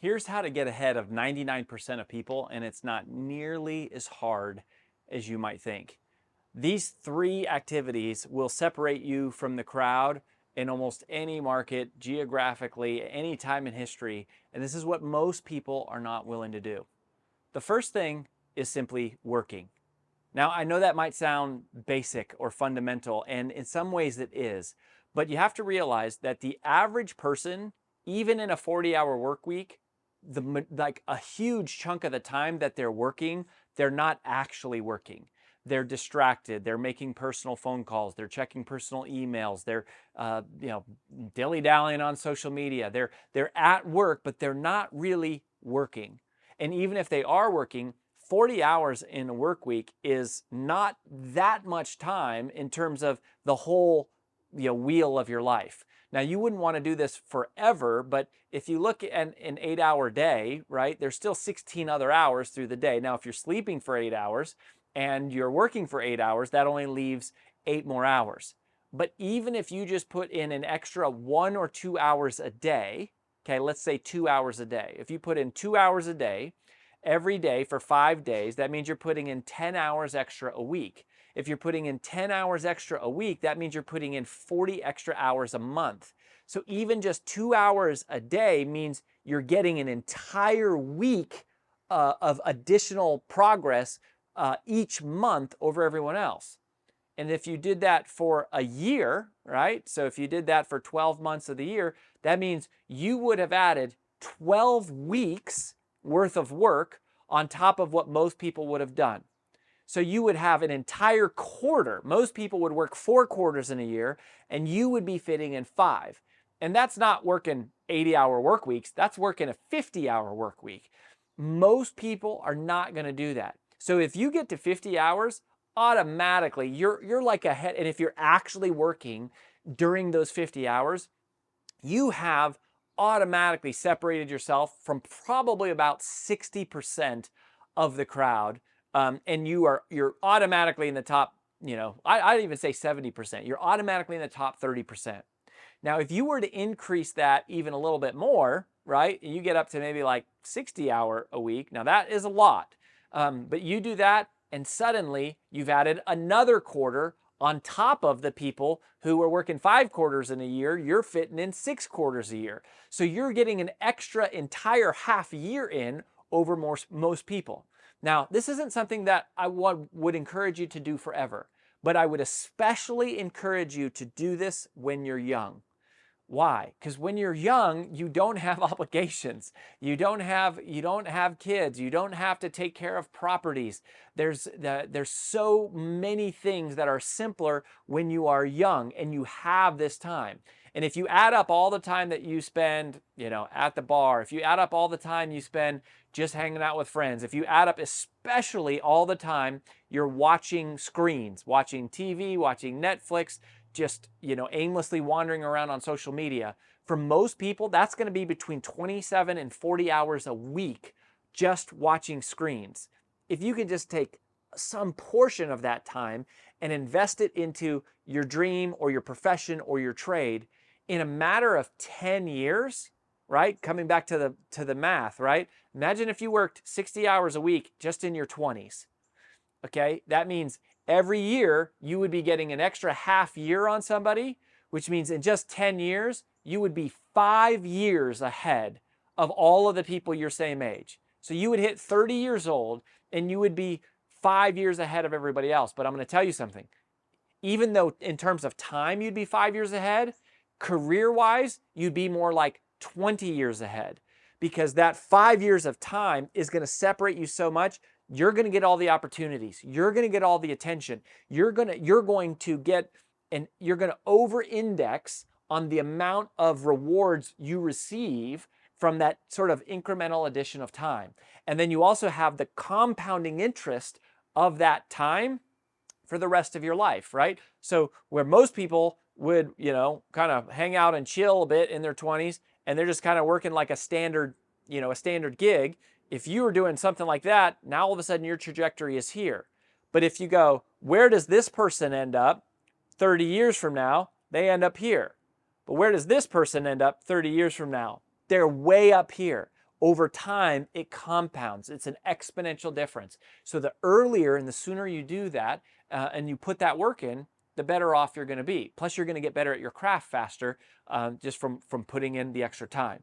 Here's how to get ahead of 99% of people, and it's not nearly as hard as you might think. These three activities will separate you from the crowd in almost any market, geographically, any time in history, and this is what most people are not willing to do. The first thing is simply working. Now, I know that might sound basic or fundamental, and in some ways it is, but you have to realize that the average person, even in a 40-hour work week, like a huge chunk of the time that they're working, they're not actually working. They're distracted. They're making personal phone calls. They're checking personal emails. They're, dilly-dallying on social media. They're at work, but they're not really working. And even if they are working, 40 hours in a work week is not that much time in terms of the whole wheel of your life. Now, you wouldn't want to do this forever, but if you look at an 8-hour day, right, there's still 16 other hours through the day. Now, if you're sleeping for 8 hours and you're working for 8 hours, that only leaves 8 more hours. But even if you just put in an extra 1 or 2 hours a day, okay, let's say 2 hours a day. If you put in 2 hours a day, every day for 5 days, that means you're putting in 10 hours extra a week. If you're putting in 10 hours extra a week, that means you're putting in 40 extra hours a month. So even just 2 hours a day means you're getting an entire week of additional progress each month over everyone else. And if you did that for a year, right? So if you did that for 12 months of the year, that means you would have added 12 weeks worth of work on top of what most people would have done. So you would have an entire quarter. Most people would work 4 quarters in a year, and you would be fitting in 5. And that's not working 80-hour work weeks. That's working a 50-hour work week. Most people are not going to do that. So if you get to 50 hours, automatically you're like ahead. And if you're actually working during those 50 hours, you have automatically separated yourself from probably about 60% of the crowd. And you're automatically in the top, I'd even say 70%. You're automatically in the top 30%. Now, if you were to increase that even a little bit more, right, and you get up to maybe like 60-hour a week, now that is a lot. But you do that, and suddenly you've added another quarter on top of the people who are working 5 quarters in a year. You're fitting in 6 quarters a year. So you're getting an extra entire half year in over most people. Now, this isn't something that I would encourage you to do forever, but I would especially encourage you to do this when you're young. Why? Because when you're young, you don't have obligations. You don't have kids. You don't have to take care of properties. There's so many things that are simpler when you are young and you have this time. And if you add up all the time that you spend, at the bar, if you add up all the time you spend just hanging out with friends, if you add up especially all the time you're watching screens, watching TV, watching Netflix, just aimlessly wandering around on social media, for most people that's going to be between 27 and 40 hours a week just watching screens. If you can just take some portion of that time and invest it into your dream or your profession or your trade, in a matter of 10 years, right, coming back to the math, right, imagine if you worked 60 hours a week just in your 20s. Okay, that means every year you would be getting an extra half year on somebody, which means in just 10 years, you would be 5 years ahead of all of the people your same age. So you would hit 30 years old and you would be 5 years ahead of everybody else. But I'm going to tell you something. Even though in terms of time you'd be 5 years ahead, career-wise, you'd be more like 20 years ahead, because that 5 years of time is going to separate you so much. You're going to get all the opportunities. You're going to get all the attention. You're going to over-index on the amount of rewards you receive from that sort of incremental addition of time. And then you also have the compounding interest of that time for the rest of your life, right? So where most people would, kind of hang out and chill a bit in their 20s, and they're just kind of working like a standard gig. If you were doing something like that, now all of a sudden your trajectory is here. But if you go, where does this person end up 30 years from now? They end up here. But where does this person end up 30 years from now? They're way up here. over time, it compounds. It's an exponential difference. So the earlier and the sooner you do that and you put that work in, the better off you're going to be. Plus, you're going to get better at your craft faster just from putting in the extra time.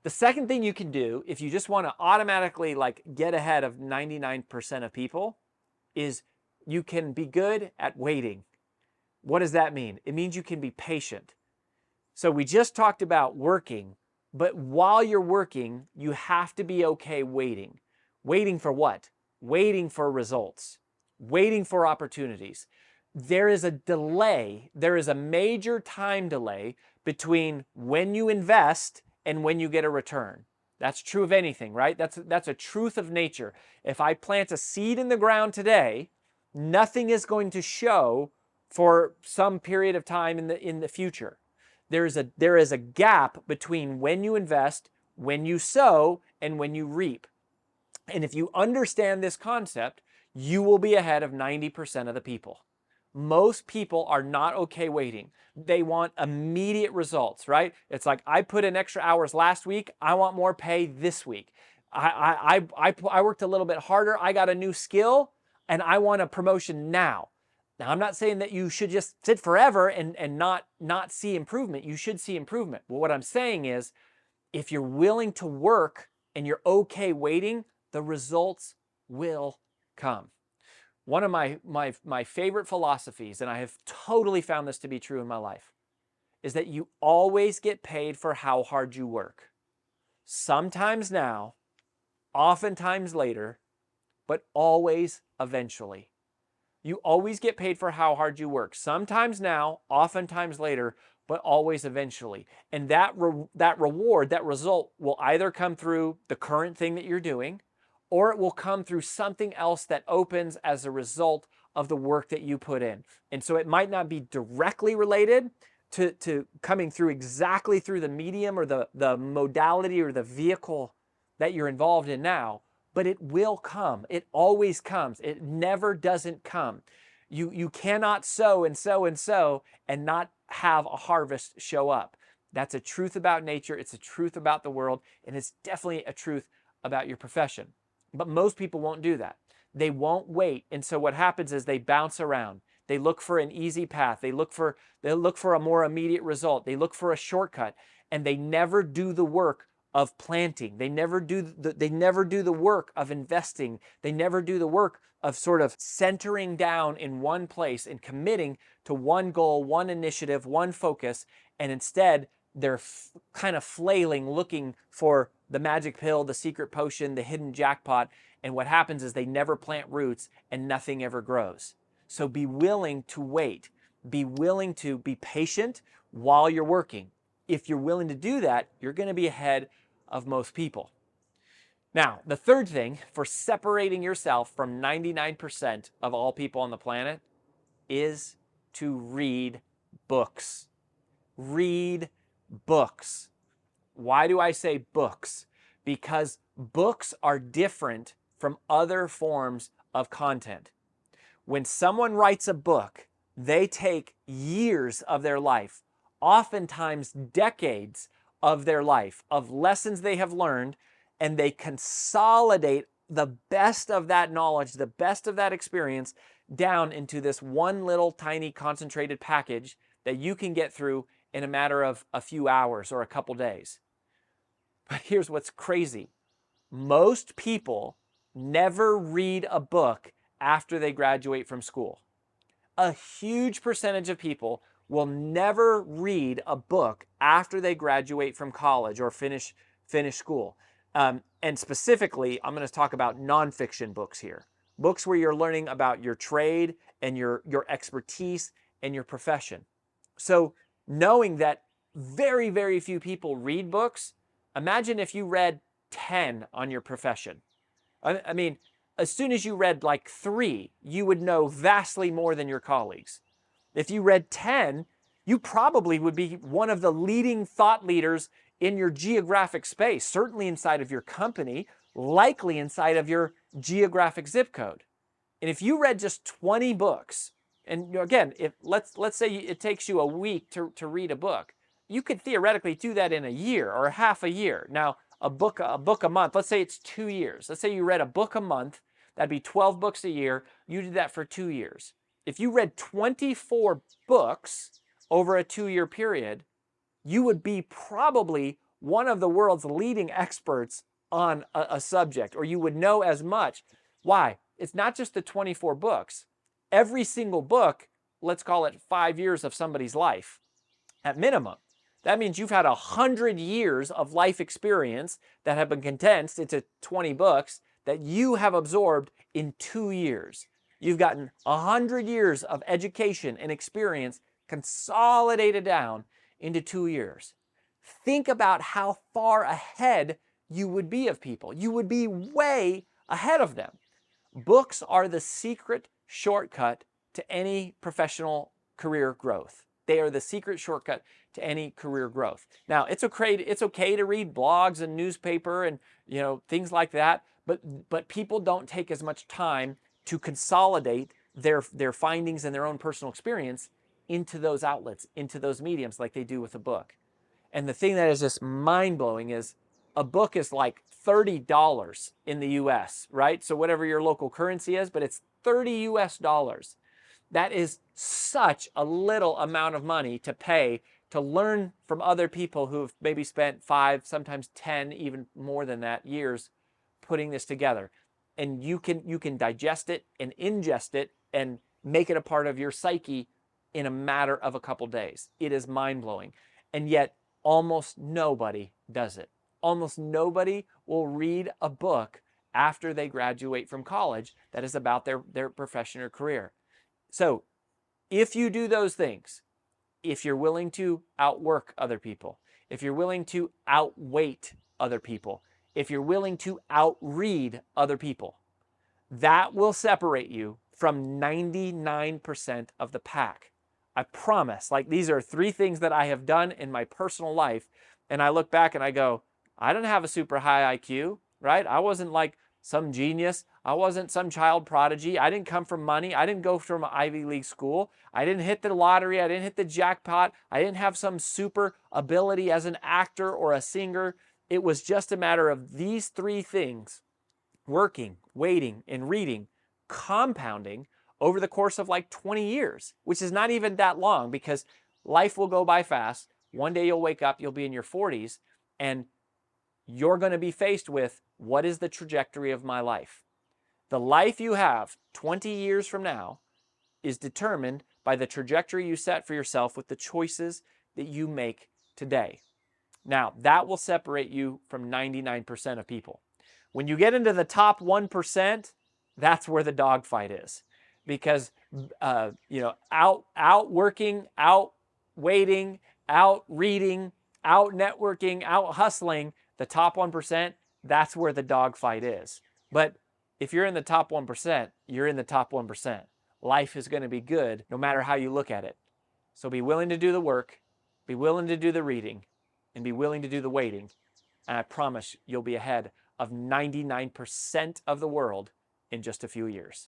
The second thing you can do if you just want to automatically like get ahead of 99% of people is you can be good at waiting. What does that mean? It means you can be patient. So we just talked about working, but while you're working, you have to be okay waiting. Waiting for what? Waiting for results, waiting for opportunities. There is a delay, there is a major time delay between when you invest and when you get a return. That's true of anything, right? That's a truth of nature. If I plant a seed in the ground today, nothing is going to show for some period of time in the future. There is a gap between when you invest, when you sow, and when you reap. And if you understand this concept, you will be ahead of 90% of the people. Most people are not okay waiting. They want immediate results, right? It's like, I put in extra hours last week. I want more pay this week. I worked a little bit harder. I got a new skill and I want a promotion now. Now, I'm not saying that you should just sit forever and not see improvement. You should see improvement. But what I'm saying is, if you're willing to work and you're okay waiting, the results will come. One of my favorite philosophies, and I have totally found this to be true in my life, is that you always get paid for how hard you work. Sometimes now, oftentimes later, but always eventually. You always get paid for how hard you work. Sometimes now, oftentimes later, but always eventually. And that reward, that result will either come through the current thing that you're doing, or it will come through something else that opens as a result of the work that you put in. And so it might not be directly related to coming through exactly through the medium or the modality or the vehicle that you're involved in now, but it will come. It always comes. It never doesn't come. You cannot sow and sow and sow and not have a harvest show up. That's a truth about nature. It's a truth about the world. And it's definitely a truth about your profession. But most people won't do that. They won't wait. And so what happens is they bounce around. They look for an easy path. They look for a more immediate result. They look for a shortcut. And they never do the work of planting. They never do the work of investing. They never do the work of sort of centering down in one place and committing to one goal, one initiative, one focus, and instead they're kind of flailing, looking for the magic pill, the secret potion, the hidden jackpot, and what happens is they never plant roots and nothing ever grows. So be willing to wait. Be willing to be patient while you're working. If you're willing to do that, you're going to be ahead of most people. Now, the third thing for separating yourself from 99% of all people on the planet is to read books. Read books. Why do I say books? Because books are different from other forms of content. When someone writes a book, they take years of their life, oftentimes decades of their life, of lessons they have learned, and they consolidate the best of that knowledge, the best of that experience down into this one little tiny concentrated package that you can get through in a matter of a few hours or a couple days. But here's what's crazy. Most people never read a book after they graduate from school. A huge percentage of people will never read a book after they graduate from college or finish school. And specifically, I'm going to talk about nonfiction books here. Books where you're learning about your trade and your expertise and your profession. So knowing that very, very few people read books, imagine if you read 10 on your profession. I mean, as soon as you read like 3, you would know vastly more than your colleagues. If you read 10, you probably would be one of the leading thought leaders in your geographic space, certainly inside of your company, likely inside of your geographic zip code. And if you read just 20 books, and again, if let's say it takes you a week to read a book, you could theoretically do that in a year or half a year. Now, a book a month. Let's say it's 2 years. Let's say you read a book a month. That'd be 12 books a year. You did that for 2 years. If you read 24 books over a 2-year period, you would be probably one of the world's leading experts on a subject, or you would know as much. Why? It's not just the 24 books. Every single book, let's call it 5 years of somebody's life at minimum. That means you've had 100 years of life experience that have been condensed into 20 books that you have absorbed in 2 years. You've gotten 100 years of education and experience consolidated down into 2 years. Think about how far ahead you would be of people. You would be way ahead of them. Books are the secret shortcut to any professional career growth. They are the secret shortcut to any career growth. Now, it's okay to read blogs and newspaper and things like that, but people don't take as much time to consolidate their findings and their own personal experience into those outlets, into those mediums like they do with a book. And the thing that is just mind-blowing is a book is like $30 in the US, right? So whatever your local currency is, but it's $30 US. That is such a little amount of money to pay to learn from other people who've maybe spent 5, sometimes 10, even more than that, years putting this together. And you can digest it and ingest it and make it a part of your psyche in a matter of a couple days. It is mind-blowing. And yet almost nobody does it. Almost nobody will read a book after they graduate from college that is about their profession or career. So if you do those things, if you're willing to outwork other people, if you're willing to outweight other people, if you're willing to outread other people, that will separate you from 99% of the pack. I promise. Like, these are 3 things that I have done in my personal life, and I look back and I go, I didn't have a super high IQ, right? I wasn't like some genius. I wasn't some child prodigy. I didn't come from money. I didn't go from an Ivy League school. I didn't hit the lottery. I didn't hit the jackpot. I didn't have some super ability as an actor or a singer. It was just a matter of these 3 things: working, waiting, and reading, compounding over the course of like 20 years, which is not even that long, because life will go by fast. One day you'll wake up, you'll be in your 40s, and you're going to be faced with, what is the trajectory of my life? The life you have 20 years from now is determined by the trajectory you set for yourself with the choices that you make today. Now, that will separate you from 99% of people. When you get into the top 1%, that's where the dogfight is. Because, outworking, outweighting, out-reading, out-networking, out-hustling, the top 1%, that's where the dogfight is. But if you're in the top 1%, you're in the top 1%. Life is going to be good no matter how you look at it. So be willing to do the work, be willing to do the reading, and be willing to do the waiting. And I promise you'll be ahead of 99% of the world in just a few years.